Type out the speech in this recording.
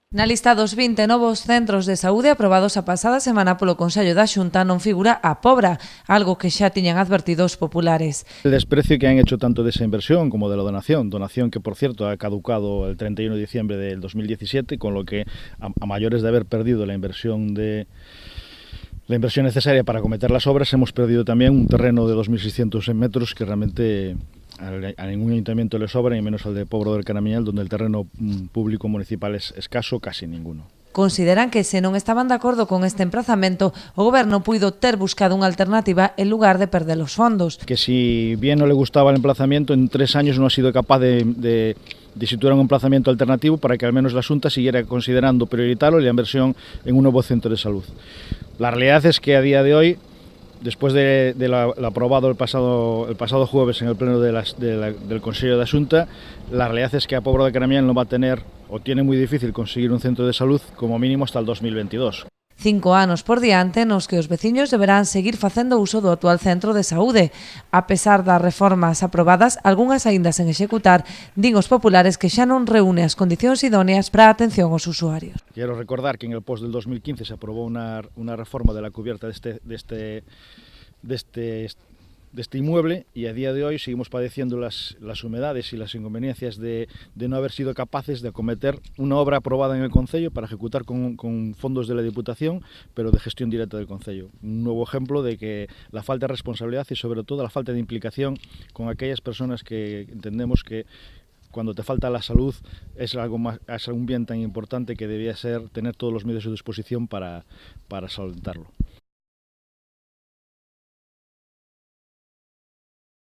Na lista dos 20 novos centros de saúde aprobados a pasada semana polo Consello da Xunta non figura a Pobra, algo que xa tiñan advertido os populares. El desprecio que han hecho tanto de esa inversión como de la donación que por cierto ha caducado el 31 de diciembre del 2017, con lo que a mayores de haber perdido la inversión necesaria para acometer las obras, hemos perdido también un terreno de 2.600 metros que realmente a ningún ayuntamiento le sobra, y menos al de Pobra del Caramiñal, donde el terreno público municipal es escaso, casi ninguno. Consideran que se non estaban de acordo con este emprazamento, o Goberno puido ter buscado unha alternativa en lugar de perder os fondos. Que si bien no le gustaba el emplazamiento, en 3 años no ha sido capaz de situar un emplazamiento alternativo para que al menos la Xunta siguiera considerando prioritario la inversión en un nuevo centro de salud. La realidad es que a día de hoy, después de lo aprobado el pasado jueves en el pleno del Consejo de Xunta, la realidad es que a Pobra de Caramiñal no va a tener, o tiene muy difícil conseguir un centro de salud como mínimo hasta el 2022. 5 anos por diante nos que os veciños deberán seguir facendo uso do actual centro de saúde. A pesar das reformas aprobadas, algunhas aínda sen executar, din os populares que xa non reúne as condicións idóneas para a atención aos usuarios. Quiero recordar que en el post del 2015 se aprobó una reforma de la cubierta de este inmueble, y a día de hoy seguimos padeciendo las humedades y las inconveniencias de no haber sido capaces de acometer una obra aprobada en el Concello para ejecutar con fondos de la Diputación, pero de gestión directa del Concello. Un nuevo ejemplo de que la falta de responsabilidad y sobre todo la falta de implicación con aquellas personas que entendemos que cuando te falta la salud es un bien tan importante que debía ser tener todos los medios a su disposición para solventarlo.